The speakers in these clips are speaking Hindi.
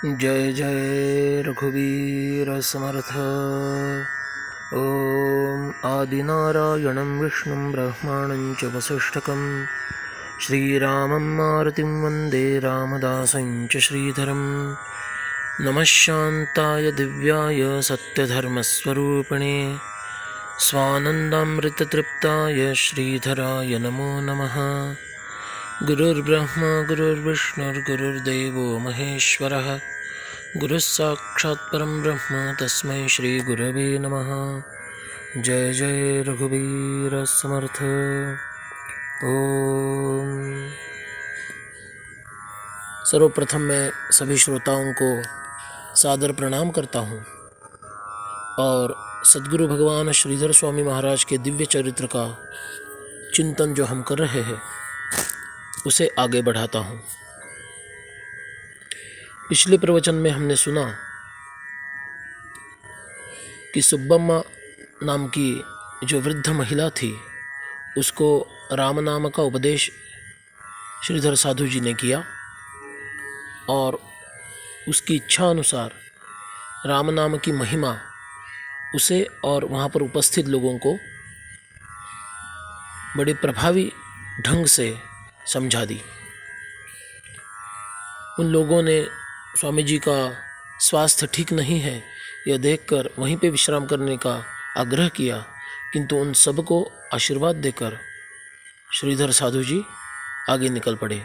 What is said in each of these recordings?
जय जय रघुवीर समर्थ। ओम आदिनारायणं विष्णुं ब्रह्माणं च वसिष्ठकं श्रीरामं मारुतिं वन्दे रामदासं च श्रीधरं। नमः शान्ताय दिव्याय सत्यधर्मस्वरूपिणे स्वानन्दामृततृप्ताय श्रीधराय नमो नमः। गुरुर्ब्रह्मा गुरुर्विष्णुर्गुरुर्देवो महेश्वरः गुरुः साक्षात् परं ब्रह्म तस्मै श्रीगुरवे नमः। जय जय रघुवीर समर्थ। ओम। सर्वप्रथम मैं सभी श्रोताओं को सादर प्रणाम करता हूँ और सद्गुरु भगवान श्रीधर स्वामी महाराज के दिव्य चरित्र का चिंतन जो हम कर रहे हैं उसे आगे बढ़ाता हूँ। पिछले प्रवचन में हमने सुना कि सुब्बम्मा नाम की जो वृद्ध महिला थी उसको राम नाम का उपदेश श्रीधर साधु जी ने किया और उसकी इच्छा अनुसार राम नाम की महिमा उसे और वहाँ पर उपस्थित लोगों को बड़े प्रभावी ढंग से समझा दी। उन लोगों ने स्वामी जी का स्वास्थ्य ठीक नहीं है यह देखकर वहीं पे विश्राम करने का आग्रह किया, किंतु उन सबको आशीर्वाद देकर श्रीधर साधु जी आगे निकल पड़े।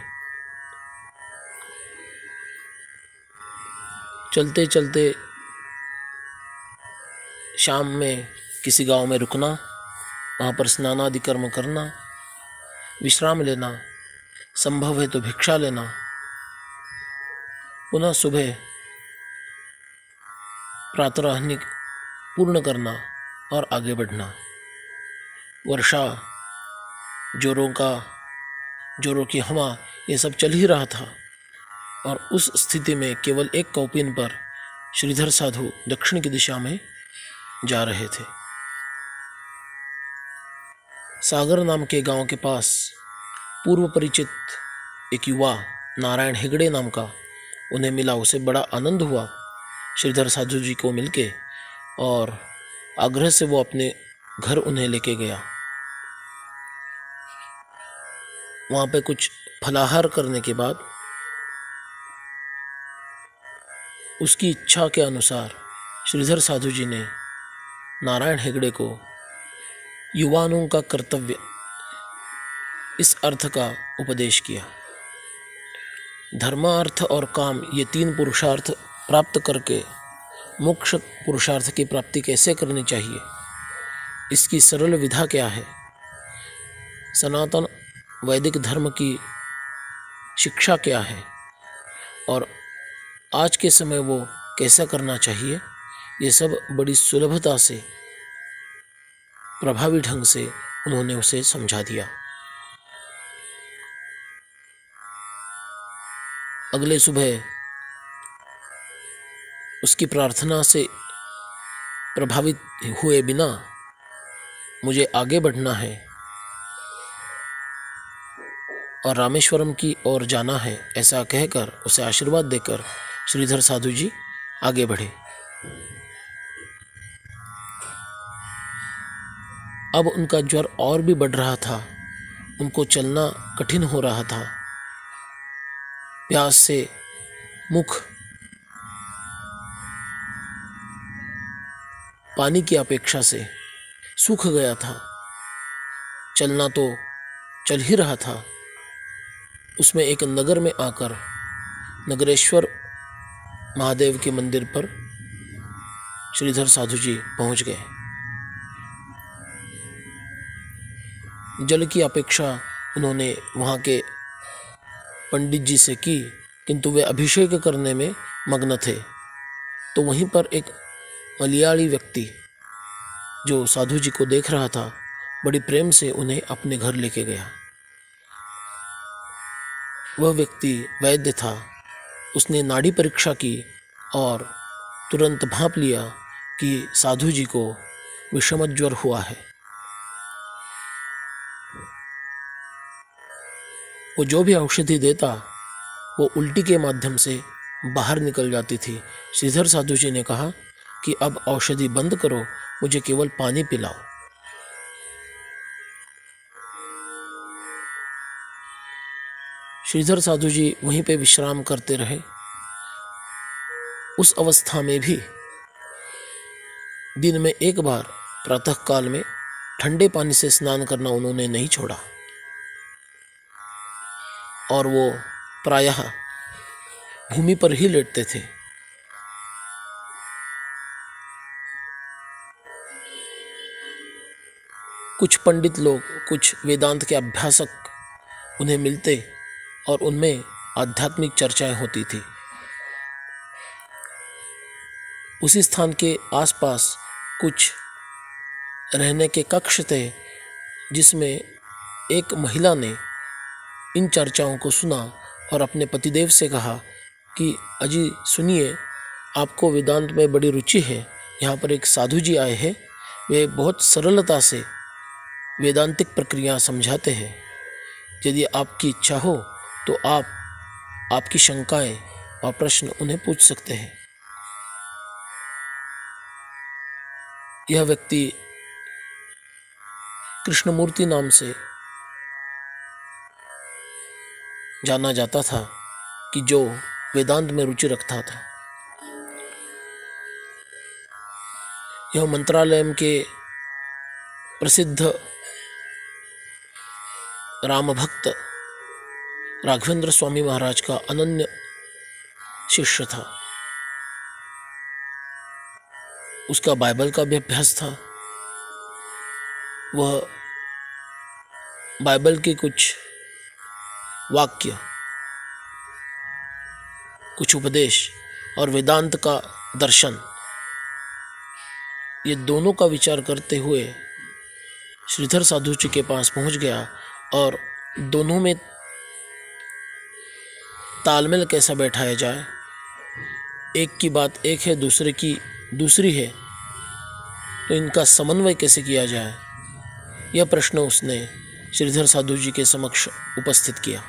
चलते चलते शाम में किसी गांव में रुकना, वहाँ पर स्नान आदि कर्म करना, विश्राम लेना, संभव है तो भिक्षा लेना, पुनः सुबह प्रातराह्निक पूर्ण करना और आगे बढ़ना। वर्षा, जोरों की हवा, ये सब चल ही रहा था और उस स्थिति में केवल एक कौपिन पर श्रीधर साधु दक्षिण की दिशा में जा रहे थे। सागर नाम के गांव के पास पूर्व परिचित एक युवा नारायण हेगड़े नाम का उन्हें मिला। उसे बड़ा आनंद हुआ श्रीधर साधु जी को मिलके और आग्रह से वो अपने घर उन्हें लेके गया। वहाँ पे कुछ फलाहार करने के बाद उसकी इच्छा के अनुसार श्रीधर साधु जी ने नारायण हेगड़े को युवानों का कर्तव्य इस अर्थ का उपदेश किया। धर्मार्थ और काम ये तीन पुरुषार्थ प्राप्त करके मोक्ष पुरुषार्थ की प्राप्ति कैसे करनी चाहिए, इसकी सरल विधा क्या है, सनातन वैदिक धर्म की शिक्षा क्या है और आज के समय वो कैसा करना चाहिए, ये सब बड़ी सुलभता से प्रभावी ढंग से उन्होंने उसे समझा दिया। अगले सुबह उसकी प्रार्थना से प्रभावित हुए बिना मुझे आगे बढ़ना है और रामेश्वरम की ओर जाना है, ऐसा कहकर उसे आशीर्वाद देकर श्रीधर साधु जी आगे बढ़े। अब उनका ज्वर और भी बढ़ रहा था, उनको चलना कठिन हो रहा था, प्यास से मुख पानी की अपेक्षा से सूख गया था। चलना तो चल ही रहा था, उसमें एक नगर में आकर नगरेश्वर महादेव के मंदिर पर श्रीधर साधु जी पहुंच गए। जल की अपेक्षा उन्होंने वहाँ के पंडित जी से की, किंतु वे अभिषेक करने में मग्न थे। तो वहीं पर एक मलयाली व्यक्ति जो साधु जी को देख रहा था बड़ी प्रेम से उन्हें अपने घर लेके गया। वह व्यक्ति वैद्य था। उसने नाड़ी परीक्षा की और तुरंत भांप लिया कि साधु जी को विषम ज्वर हुआ है। वो जो भी औषधि देता वो उल्टी के माध्यम से बाहर निकल जाती थी। श्रीधर साधु जी ने कहा कि अब औषधि बंद करो, मुझे केवल पानी पिलाओ। श्रीधर साधु जी वहीं पे विश्राम करते रहे। उस अवस्था में भी दिन में एक बार प्रातःकाल में ठंडे पानी से स्नान करना उन्होंने नहीं छोड़ा और वो प्रायः भूमि पर ही लेटते थे। कुछ पंडित लोग, कुछ वेदांत के अभ्यासक उन्हें मिलते और उनमें आध्यात्मिक चर्चाएं होती थी। उसी स्थान के आसपास कुछ रहने के कक्ष थे जिसमें एक महिला ने इन चर्चाओं को सुना और अपने पतिदेव से कहा कि अजी सुनिए, आपको वेदांत में बड़ी रुचि है, यहाँ पर एक साधु जी आए हैं, वे बहुत सरलता से वेदांतिक प्रक्रिया समझाते हैं। यदि आपकी इच्छा हो तो आप आपकी शंकाएं और प्रश्न उन्हें पूछ सकते हैं। यह व्यक्ति कृष्णमूर्ति नाम से जाना जाता था कि जो वेदांत में रुचि रखता था। यह मंत्रालयम के प्रसिद्ध राम भक्त राघवेंद्र स्वामी महाराज का अनन्य शिष्य था। उसका बाइबल का भी अभ्यास था। वह बाइबल के कुछ वाक्य, कुछ उपदेश और वेदांत का दर्शन, ये दोनों का विचार करते हुए श्रीधर साधु जी के पास पहुंच गया और दोनों में तालमेल कैसा बैठाया जाए, एक की बात एक है, दूसरे की दूसरी है, तो इनका समन्वय कैसे किया जाए, यह प्रश्न उसने श्रीधर साधु जी के समक्ष उपस्थित किया।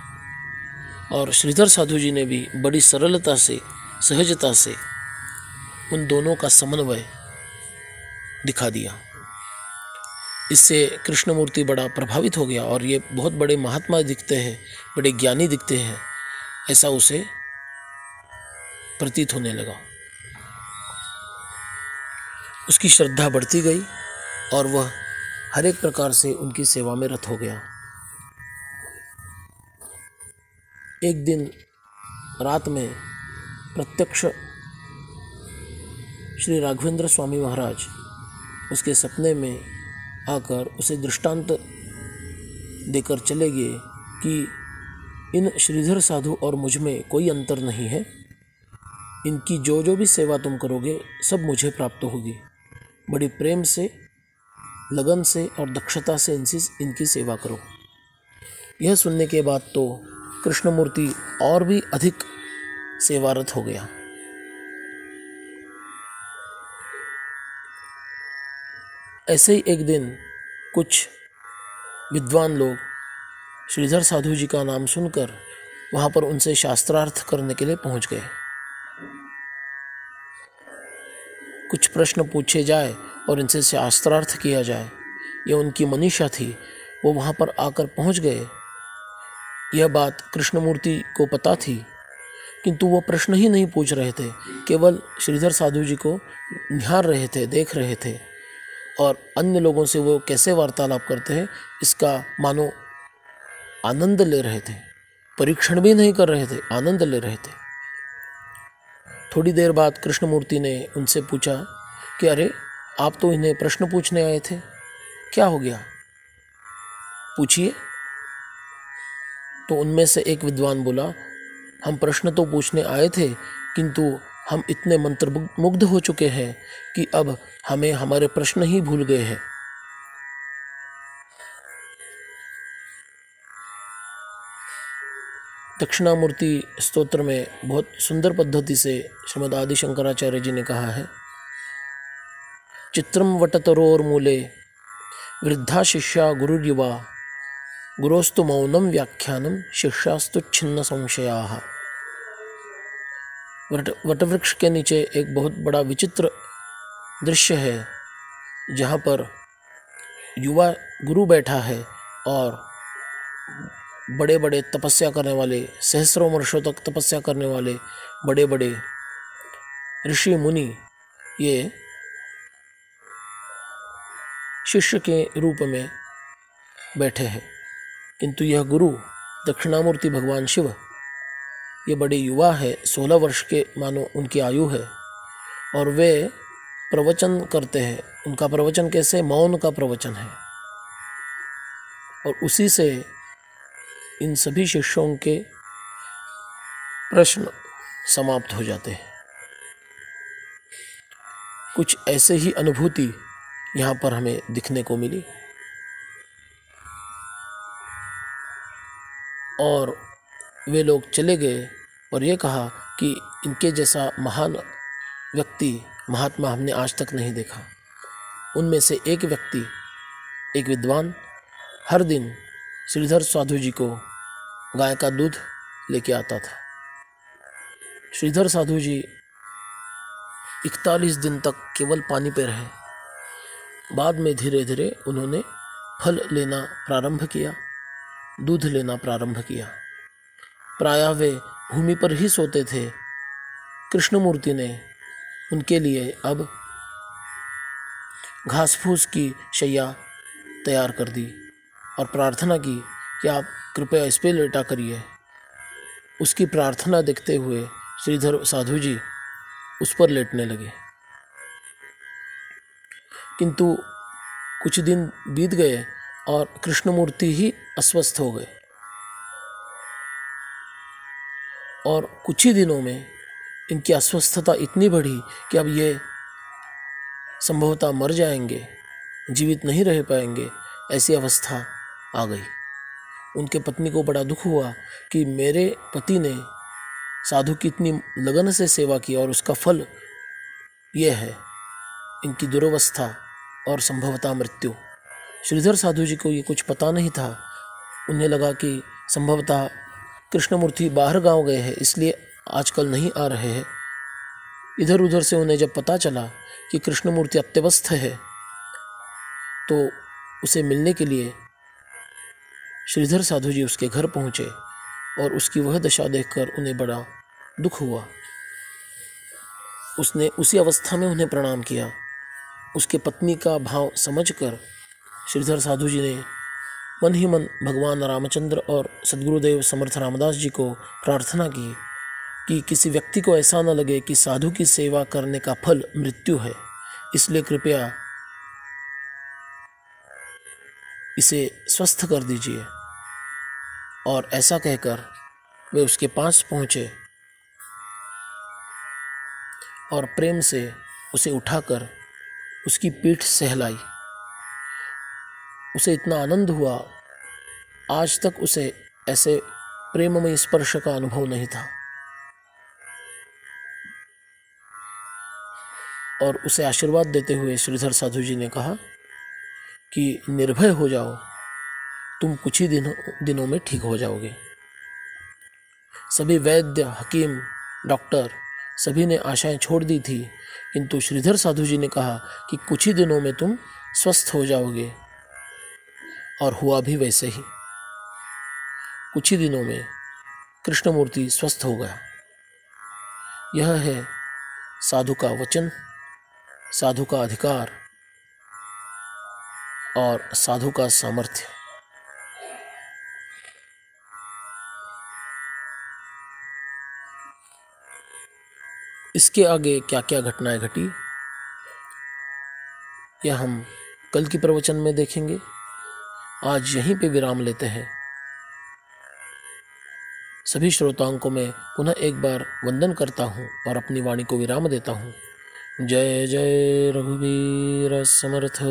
और श्रीधर साधु जी ने भी बड़ी सरलता से, सहजता से उन दोनों का समन्वय दिखा दिया। इससे कृष्णमूर्ति बड़ा प्रभावित हो गया और ये बहुत बड़े महात्मा दिखते हैं, बड़े ज्ञानी दिखते हैं, ऐसा उसे प्रतीत होने लगा। उसकी श्रद्धा बढ़ती गई और वह हर एक प्रकार से उनकी सेवा में रत हो गया। एक दिन रात में प्रत्यक्ष श्री राघवेंद्र स्वामी महाराज उसके सपने में आकर उसे दृष्टांत देकर चले गए कि इन श्रीधर साधु और मुझ में कोई अंतर नहीं है, इनकी जो जो भी सेवा तुम करोगे सब मुझे प्राप्त होगी। बड़ी प्रेम से, लगन से और दक्षता से इनकी सेवा करो। यह सुनने के बाद तो कृष्णमूर्ति और भी अधिक सेवारत हो गया। ऐसे ही एक दिन कुछ विद्वान लोग श्रीधर साधु जी का नाम सुनकर वहाँ पर उनसे शास्त्रार्थ करने के लिए पहुँच गए। कुछ प्रश्न पूछे जाए और इनसे शास्त्रार्थ किया जाए, यह उनकी मनीषा थी। वो वहाँ पर आकर पहुँच गए। यह बात कृष्णमूर्ति को पता थी, किंतु वो प्रश्न ही नहीं पूछ रहे थे, केवल श्रीधर साधु जी को निहार रहे थे, देख रहे थे और अन्य लोगों से वो कैसे वार्तालाप करते हैं इसका मानो आनंद ले रहे थे। परीक्षण भी नहीं कर रहे थे, आनंद ले रहे थे। थोड़ी देर बाद कृष्णमूर्ति ने उनसे पूछा कि अरे, आप तो इन्हें प्रश्न पूछने आए थे, क्या हो गया, पूछिए। तो उनमें से एक विद्वान बोला, हम प्रश्न तो पूछने आए थे, किंतु हम इतने मंत्रमुग्ध हो चुके हैं कि अब हमें हमारे प्रश्न ही भूल गए हैं। दक्षिणामूर्ति स्तोत्र में बहुत सुंदर पद्धति से श्रीमद् आदि शंकराचार्य जी ने कहा है, चित्रम वटतरोर्मूले वृद्धा शिष्या गुरुर्युवा गुरोस्तु मौनम व्याख्यानम शिष्यास्तु छिन्न संशयाः। वटवृक्ष के नीचे एक बहुत बड़ा विचित्र दृश्य है, जहाँ पर युवा गुरु बैठा है और बड़े बड़े तपस्या करने वाले, सहस्रों वर्षों तक तपस्या करने वाले बड़े बड़े ऋषि मुनि ये शिष्य के रूप में बैठे हैं। किंतु यह गुरु दक्षिणामूर्ति भगवान शिव ये बड़े युवा है, 16 वर्ष के मानो उनकी आयु है, और वे प्रवचन करते हैं। उनका प्रवचन कैसे? मौन का प्रवचन है, और उसी से इन सभी शिष्यों के प्रश्न समाप्त हो जाते हैं। कुछ ऐसे ही अनुभूति यहाँ पर हमें दिखने को मिली, और वे लोग चले गए और ये कहा कि इनके जैसा महान व्यक्ति, महात्मा हमने आज तक नहीं देखा। उनमें से एक व्यक्ति, एक विद्वान, हर दिन श्रीधर साधु जी को गाय का दूध लेके आता था। श्रीधर साधु जी 41 दिन तक केवल पानी पे रहे। बाद में धीरे धीरे उन्होंने फल लेना प्रारंभ किया, दूध लेना प्रारंभ किया। प्रायः वे भूमि पर ही सोते थे। कृष्णमूर्ति ने उनके लिए अब घास फूस की शैया तैयार कर दी और प्रार्थना की कि आप कृपया इस पे लेटा करिए। उसकी प्रार्थना देखते हुए श्रीधर साधु जी उस पर लेटने लगे। किंतु कुछ दिन बीत गए और कृष्णमूर्ति ही अस्वस्थ हो गए, और कुछ ही दिनों में इनकी अस्वस्थता इतनी बढ़ी कि अब ये संभवतः मर जाएंगे, जीवित नहीं रह पाएंगे, ऐसी अवस्था आ गई। उनके पत्नी को बड़ा दुख हुआ कि मेरे पति ने साधु की इतनी लगन से सेवा की और उसका फल ये है, इनकी दुरवस्था और संभवतः मृत्यु। श्रीधर साधु जी को ये कुछ पता नहीं था। उन्हें लगा कि संभवतः कृष्णमूर्ति बाहर गांव गए हैं, इसलिए आजकल नहीं आ रहे हैं। इधर उधर से उन्हें जब पता चला कि कृष्णमूर्ति अत्यवस्थ है, तो उसे मिलने के लिए श्रीधर साधु जी उसके घर पहुँचे, और उसकी वह दशा देखकर उन्हें बड़ा दुख हुआ। उसने उसी अवस्था में उन्हें प्रणाम किया। उसके पत्नी का भाव समझकर श्रीधर साधु जी ने मन ही मन भगवान रामचंद्र और सद्गुरुदेव समर्थ रामदास जी को प्रार्थना की कि किसी व्यक्ति को ऐसा न लगे कि साधु की सेवा करने का फल मृत्यु है, इसलिए कृपया इसे स्वस्थ कर दीजिए। और ऐसा कहकर वे उसके पास पहुँचे और प्रेम से उसे उठाकर उसकी पीठ सहलाई। उसे इतना आनंद हुआ, आज तक उसे ऐसे प्रेममय स्पर्श का अनुभव नहीं था। और उसे आशीर्वाद देते हुए श्रीधर साधु जी ने कहा कि निर्भय हो जाओ, तुम कुछ ही दिनों में ठीक हो जाओगे। सभी वैद्य, हकीम, डॉक्टर सभी ने आशाएं छोड़ दी थी, किंतु श्रीधर साधु जी ने कहा कि कुछ ही दिनों में तुम स्वस्थ हो जाओगे, और हुआ भी वैसे ही। कुछ ही दिनों में कृष्णमूर्ति स्वस्थ हो गया। यह है साधु का वचन, साधु का अधिकार और साधु का सामर्थ्य। इसके आगे क्या क्या घटनाएं घटी, यह हम कल की प्रवचन में देखेंगे। आज यहीं पे विराम लेते हैं। सभी श्रोताओं को मैं पुनः एक बार वंदन करता हूँ और अपनी वाणी को विराम देता हूँ। जय जय रघुवीर समर्थ।